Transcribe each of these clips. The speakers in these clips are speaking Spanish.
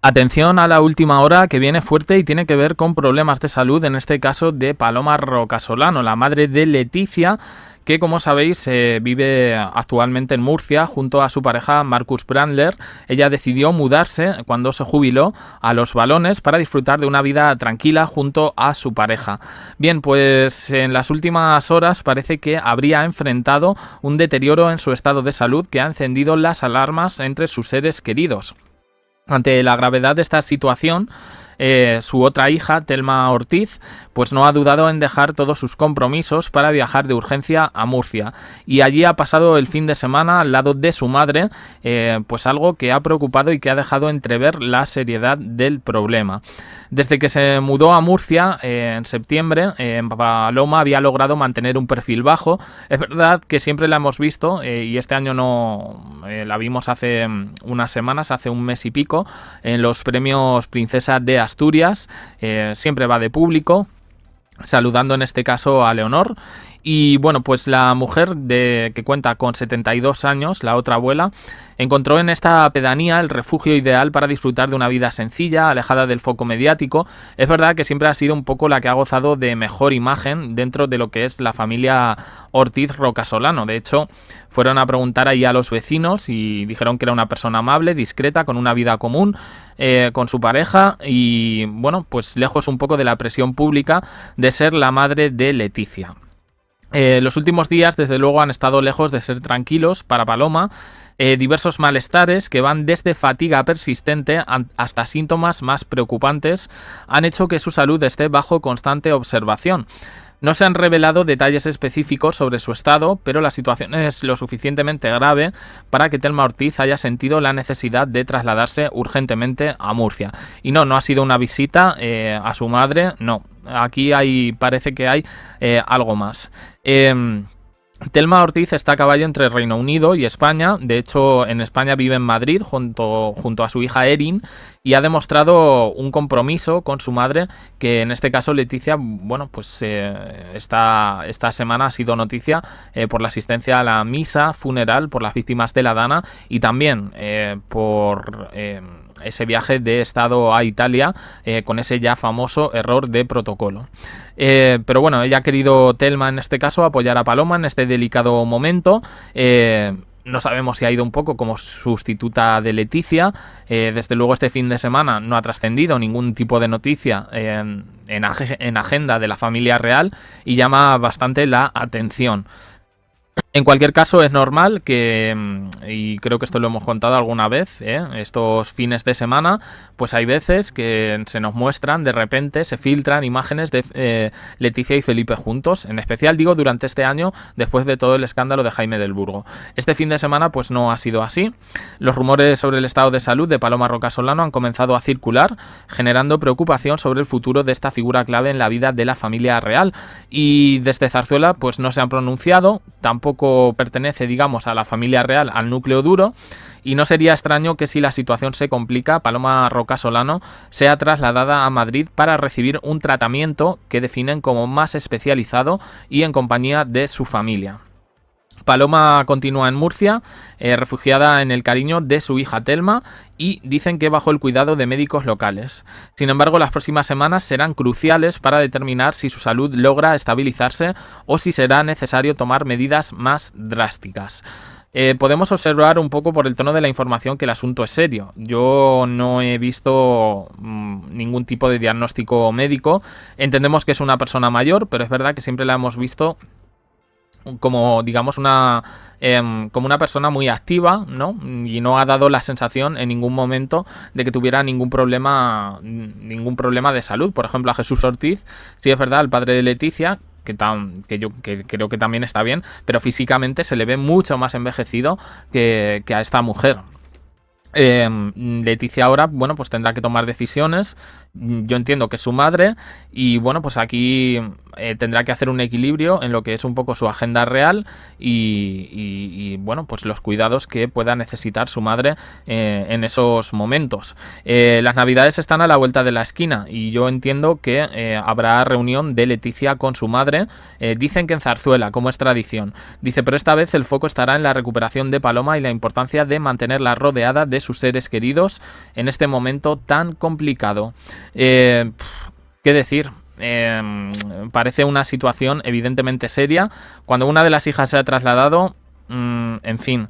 Atención a la última hora que viene fuerte y tiene que ver con problemas de salud, en este caso de Paloma Rocasolano, la madre de Leticia, que como sabéis vive actualmente en Murcia junto a su pareja Marcus Brandler. Ella decidió mudarse cuando se jubiló a Los Balones para disfrutar de una vida tranquila junto a su pareja. Bien, pues en las últimas horas parece que habría enfrentado un deterioro en su estado de salud que ha encendido las alarmas entre sus seres queridos. Ante la gravedad de esta situación, su otra hija, Telma Ortiz, pues no ha dudado en dejar todos sus compromisos para viajar de urgencia a Murcia. Y allí ha pasado el fin de semana al lado de su madre, pues algo que ha preocupado y que ha dejado entrever la seriedad del problema. Desde que se mudó a Murcia en septiembre, Paloma había logrado mantener un perfil bajo. Es verdad que siempre la hemos visto, y este año no la vimos hace unas semanas, hace un mes y pico, en los premios Princesa de Asturias. Siempre va de público, saludando en este caso a Leonor. Y bueno, pues la mujer que cuenta con 72 años, la otra abuela, encontró en esta pedanía el refugio ideal para disfrutar de una vida sencilla, alejada del foco mediático. Es verdad que siempre ha sido un poco la que ha gozado de mejor imagen dentro de lo que es la familia Ortiz Rocasolano. De hecho, fueron a preguntar ahí a los vecinos y dijeron que era una persona amable, discreta, con una vida común con su pareja y, bueno, pues lejos un poco de la presión pública de ser la madre de Leticia. Los últimos días, desde luego, han estado lejos de ser tranquilos para Paloma. Diversos malestares que van desde fatiga persistente hasta síntomas más preocupantes han hecho que su salud esté bajo constante observación. No se han revelado detalles específicos sobre su estado, pero la situación es lo suficientemente grave para que Telma Ortiz haya sentido la necesidad de trasladarse urgentemente a Murcia. Y no ha sido una visita a su madre, no. Aquí parece que hay algo más. Telma Ortiz está a caballo entre Reino Unido y España. De hecho, en España vive en Madrid junto a su hija Erin y ha demostrado un compromiso con su madre, que en este caso Leticia, bueno, pues esta semana ha sido noticia por la asistencia a la misa funeral por las víctimas de la Dana y también por ese viaje de estado a Italia con ese ya famoso error de protocolo. Pero bueno, ella ha querido, Telma en este caso, apoyar a Paloma en este delicado momento. No sabemos si ha ido un poco como sustituta de Leticia. Desde luego este fin de semana no ha trascendido ningún tipo de noticia en agenda de la familia real y llama bastante la atención. En cualquier caso, es normal que, y creo que esto lo hemos contado alguna vez, estos fines de semana, pues hay veces que se nos muestran, de repente se filtran imágenes de Leticia y Felipe juntos, en especial digo durante este año, después de todo el escándalo de Jaime del Burgo. Este fin de semana pues no ha sido así. Los rumores sobre el estado de salud de Paloma Rocasolano han comenzado a circular, generando preocupación sobre el futuro de esta figura clave en la vida de la familia real. Y desde Zarzuela pues no se han pronunciado, tampoco pertenece, digamos, a la familia real, al núcleo duro, y no sería extraño que si la situación se complica, Paloma Rocasolano sea trasladada a Madrid para recibir un tratamiento que definen como más especializado y en compañía de su familia. Paloma continúa en Murcia, refugiada en el cariño de su hija Telma, y dicen que bajo el cuidado de médicos locales. Sin embargo, las próximas semanas serán cruciales para determinar si su salud logra estabilizarse o si será necesario tomar medidas más drásticas. Podemos observar un poco por el tono de la información que el asunto es serio. Yo no he visto ningún tipo de diagnóstico médico. Entendemos que es una persona mayor, pero es verdad que siempre la hemos visto como, digamos, como una persona muy activa, ¿no? Y no ha dado la sensación en ningún momento de que tuviera ningún problema de salud. Por ejemplo, a Jesús Ortiz, sí es verdad, el padre de Leticia, que creo que también está bien, pero físicamente se le ve mucho más envejecido que a esta mujer. Leticia ahora, bueno, pues tendrá que tomar decisiones. Yo entiendo que es su madre y bueno, pues aquí tendrá que hacer un equilibrio en lo que es un poco su agenda real y bueno, pues los cuidados que pueda necesitar su madre en esos momentos. Las navidades están a la vuelta de la esquina y yo entiendo que habrá reunión de Leticia con su madre. Dicen que en Zarzuela, como es tradición. Dice, pero esta vez el foco estará en la recuperación de Paloma y la importancia de mantenerla rodeada de sus seres queridos en este momento tan complicado. ¿Qué decir? Parece una situación evidentemente seria. Cuando una de las hijas se ha trasladado, en fin...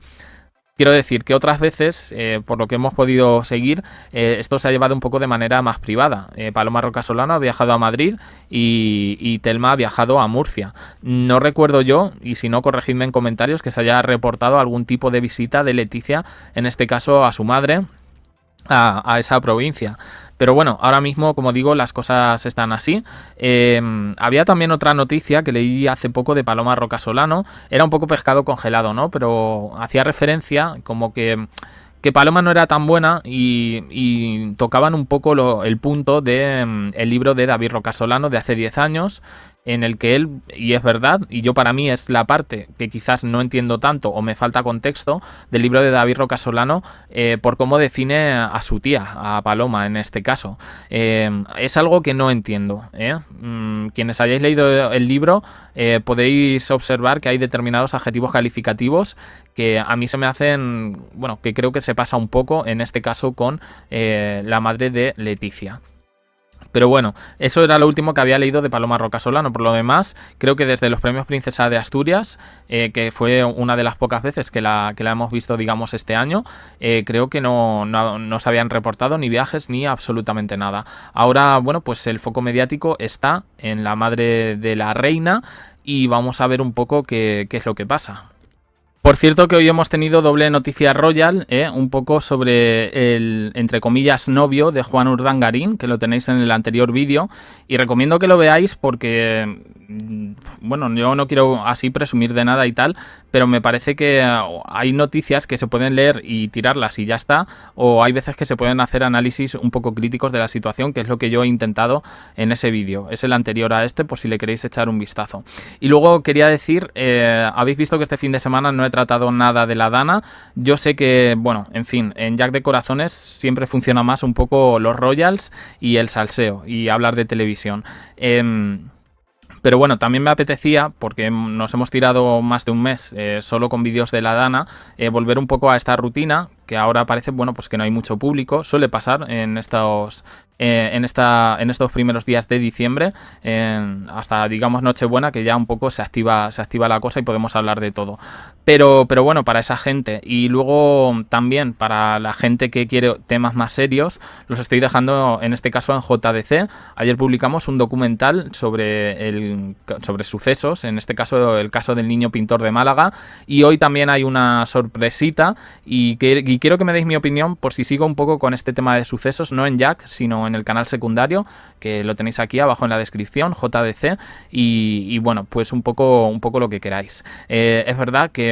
Quiero decir que otras veces, por lo que hemos podido seguir, esto se ha llevado un poco de manera más privada. Paloma Roca Solano ha viajado a Madrid y Telma ha viajado a Murcia. No recuerdo yo, y si no, corregidme en comentarios, que se haya reportado algún tipo de visita de Leticia, en este caso a su madre, a esa provincia. Pero bueno, ahora mismo, como digo, las cosas están así. Había también otra noticia que leí hace poco de Paloma Roca Solano. Era un poco pescado congelado, ¿no? Pero hacía referencia como que Paloma no era tan buena y tocaban un poco el punto de el libro de David Roca Solano de hace 10 años, en el que él, y es verdad, y yo para mí es la parte que quizás no entiendo tanto o me falta contexto del libro de David Roca Solano, por cómo define a su tía, a Paloma en este caso. Es algo que no entiendo. Quienes hayáis leído el libro podéis observar que hay determinados adjetivos calificativos que a mí se me hacen, bueno, que creo que se pasa un poco en este caso con la madre de Leticia. Pero bueno, eso era lo último que había leído de Paloma Roca Solano. Por lo demás, creo que desde los premios Princesa de Asturias, que fue una de las pocas veces que la hemos visto, digamos, este año, creo que no se habían reportado ni viajes ni absolutamente nada. Ahora, bueno, pues el foco mediático está en la madre de la reina y vamos a ver un poco qué es lo que pasa. Por cierto que hoy hemos tenido doble noticia royal, un poco sobre el, entre comillas, novio de Juan Urdangarín, que lo tenéis en el anterior vídeo, y recomiendo que lo veáis porque, bueno, yo no quiero así presumir de nada y tal, pero me parece que hay noticias que se pueden leer y tirarlas y ya está, o hay veces que se pueden hacer análisis un poco críticos de la situación, que es lo que yo he intentado en ese vídeo. Es el anterior a este, por si le queréis echar un vistazo. Y luego quería decir, habéis visto que este fin de semana no he tratado nada de la Dana. Yo sé que, bueno, en fin, en Jack de Corazones siempre funciona más un poco los royals y el salseo y hablar de televisión. Pero bueno, también me apetecía, porque nos hemos tirado más de un mes solo con vídeos de la Dana, volver un poco a esta rutina, que ahora parece, bueno, pues que no hay mucho público. Suele pasar en estos primeros días de diciembre, hasta, digamos, Nochebuena, que ya un poco se activa la cosa y podemos hablar de todo. Pero bueno, para esa gente, y luego también para la gente que quiere temas más serios, los estoy dejando en este caso en JDC. Ayer publicamos un documental sobre sucesos, en este caso el caso del niño pintor de Málaga, y hoy también hay una sorpresita y quiero que me deis mi opinión por si sigo un poco con este tema de sucesos, no en Jack, sino en el canal secundario, que lo tenéis aquí abajo en la descripción, JDC, y bueno, pues un poco lo que queráis. Es verdad que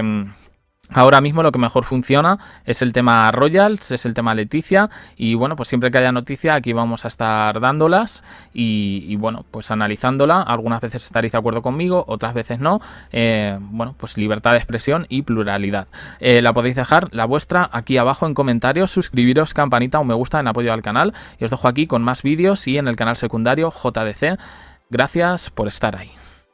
ahora mismo lo que mejor funciona es el tema Royals, es el tema Leticia, y bueno, pues siempre que haya noticia aquí vamos a estar dándolas y bueno, pues analizándola. Algunas veces estaréis de acuerdo conmigo, otras veces no. Bueno, pues libertad de expresión y pluralidad. La podéis dejar la vuestra aquí abajo en comentarios, suscribiros, campanita o me gusta en apoyo al canal, y os dejo aquí con más vídeos y en el canal secundario JDC. Gracias por estar ahí.